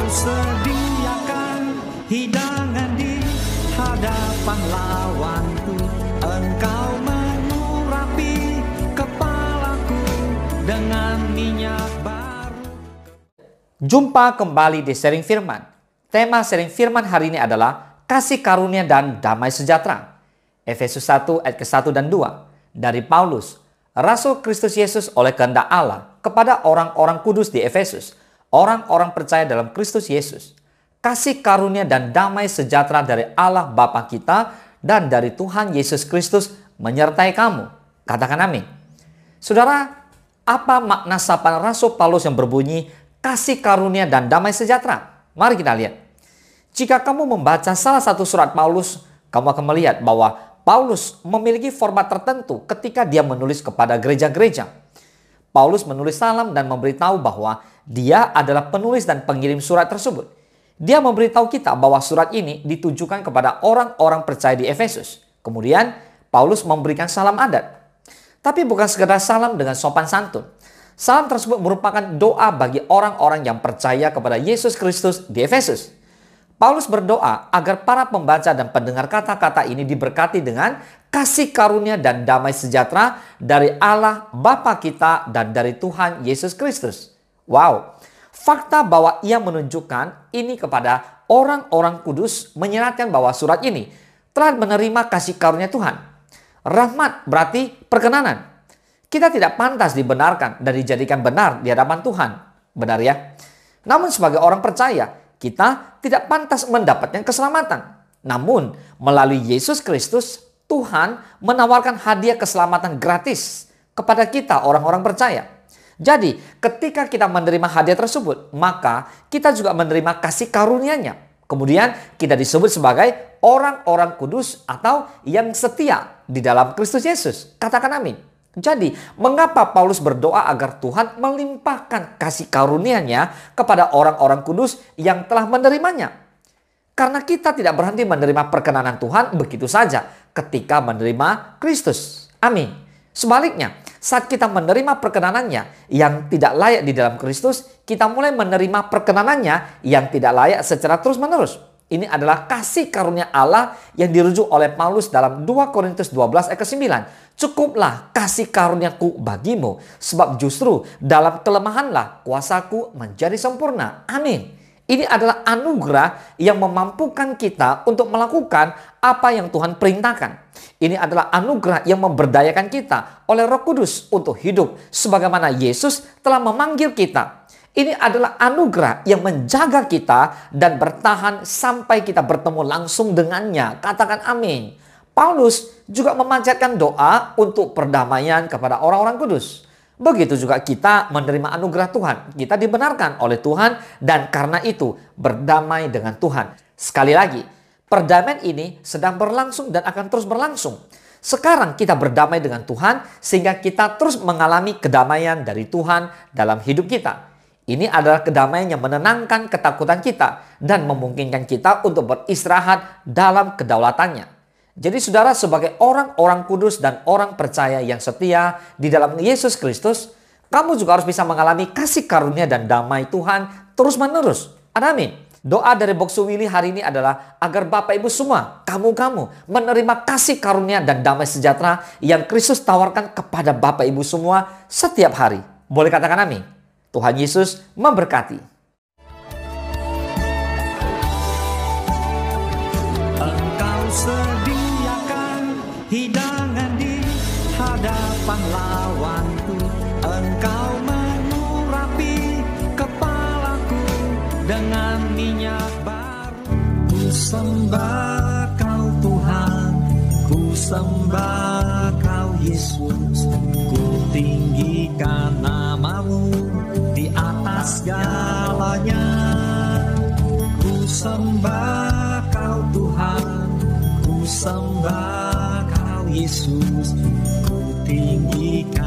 sediakan hidangan di hadapan lawanku. Engkau mengurapi kepalaku dengan minyak baru. Jumpa kembali di Sharing Firman. Tema Sharing Firman hari ini adalah kasih karunia dan damai sejahtera. Efesus 1 ayat ke-1 dan 2 dari Paulus, Rasul Kristus Yesus oleh kehendak Allah kepada orang-orang kudus di Efesus, orang-orang percaya dalam Kristus Yesus. Kasih karunia dan damai sejahtera dari Allah Bapa kita dan dari Tuhan Yesus Kristus menyertai kamu. Katakan amin. Saudara, apa makna sapaan Rasul Paulus yang berbunyi kasih karunia dan damai sejahtera? Mari kita lihat. Jika kamu membaca salah satu surat Paulus, kamu akan melihat bahwa Paulus memiliki format tertentu ketika dia menulis kepada gereja-gereja. Paulus menulis salam dan memberitahu bahwa dia adalah penulis dan pengirim surat tersebut. Dia memberitahu kita bahwa surat ini ditujukan kepada orang-orang percaya di Efesus. Kemudian Paulus memberikan salam adat. Tapi bukan sekedar salam dengan sopan santun. Salam tersebut merupakan doa bagi orang-orang yang percaya kepada Yesus Kristus di Efesus. Paulus berdoa agar para pembaca dan pendengar kata-kata ini diberkati dengan kasih karunia dan damai sejahtera dari Allah Bapa kita dan dari Tuhan Yesus Kristus. Wow, fakta bahwa ia menunjukkan ini kepada orang-orang kudus menyeratkan bahwa surat ini telah menerima kasih karunia Tuhan. Rahmat berarti perkenanan. Kita tidak pantas dibenarkan dan dijadikan benar di hadapan Tuhan. Benar ya? Namun sebagai orang percaya, kita tidak pantas mendapatkan keselamatan. Namun melalui Yesus Kristus, Tuhan menawarkan hadiah keselamatan gratis kepada kita orang-orang percaya. Jadi ketika kita menerima hadiah tersebut, maka kita juga menerima kasih karunia-Nya. Kemudian kita disebut sebagai orang-orang kudus atau yang setia di dalam Kristus Yesus. Katakan amin. Jadi mengapa Paulus berdoa agar Tuhan melimpahkan kasih karunia-Nya kepada orang-orang kudus yang telah menerimanya? Karena kita tidak berhenti menerima perkenanan Tuhan begitu saja ketika menerima Kristus. Amin. Sebaliknya, saat kita menerima perkenanannya yang tidak layak di dalam Kristus, kita mulai menerima perkenanannya yang tidak layak secara terus-menerus. Ini adalah kasih karunia Allah yang dirujuk oleh Paulus dalam 2 Korintus 12 ayat ke-9. Cukuplah kasih karuniaku bagimu, sebab justru dalam kelemahanlah kuasaku menjadi sempurna. Amin. Ini adalah anugerah yang memampukan kita untuk melakukan apa yang Tuhan perintahkan. Ini adalah anugerah yang memberdayakan kita oleh Roh Kudus untuk hidup sebagaimana Yesus telah memanggil kita. Ini adalah anugerah yang menjaga kita dan bertahan sampai kita bertemu langsung dengannya. Katakan amin. Paulus juga memanjatkan doa untuk perdamaian kepada orang-orang kudus. Begitu juga kita menerima anugerah Tuhan. Kita dibenarkan oleh Tuhan dan karena itu berdamai dengan Tuhan. Sekali lagi, perdamaian ini sedang berlangsung dan akan terus berlangsung. Sekarang kita berdamai dengan Tuhan sehingga kita terus mengalami kedamaian dari Tuhan dalam hidup kita. Ini adalah kedamaian yang menenangkan ketakutan kita dan memungkinkan kita untuk beristirahat dalam kedaulatannya. Jadi saudara, sebagai orang-orang kudus dan orang percaya yang setia di dalam Yesus Kristus, kamu juga harus bisa mengalami kasih karunia dan damai Tuhan terus-menerus. Amin. Doa dari Boksu Willy hari ini adalah agar Bapak Ibu semua, kamu menerima kasih karunia dan damai sejahtera yang Kristus tawarkan kepada Bapak Ibu semua setiap hari. Boleh katakan amin. Tuhan Yesus memberkati. Engkau sediakan hidangan di hadapan lawanku. Engkau mengurapi kepalaku dengan minyak baru. Ku sembah Kau Tuhan, ku sembah Kau Yesus. Ku tinggikan nama-Mu di atas segalanya. Ku sembah Kau Tuhan, ku sembah Kau Yesus. Ku tinggikan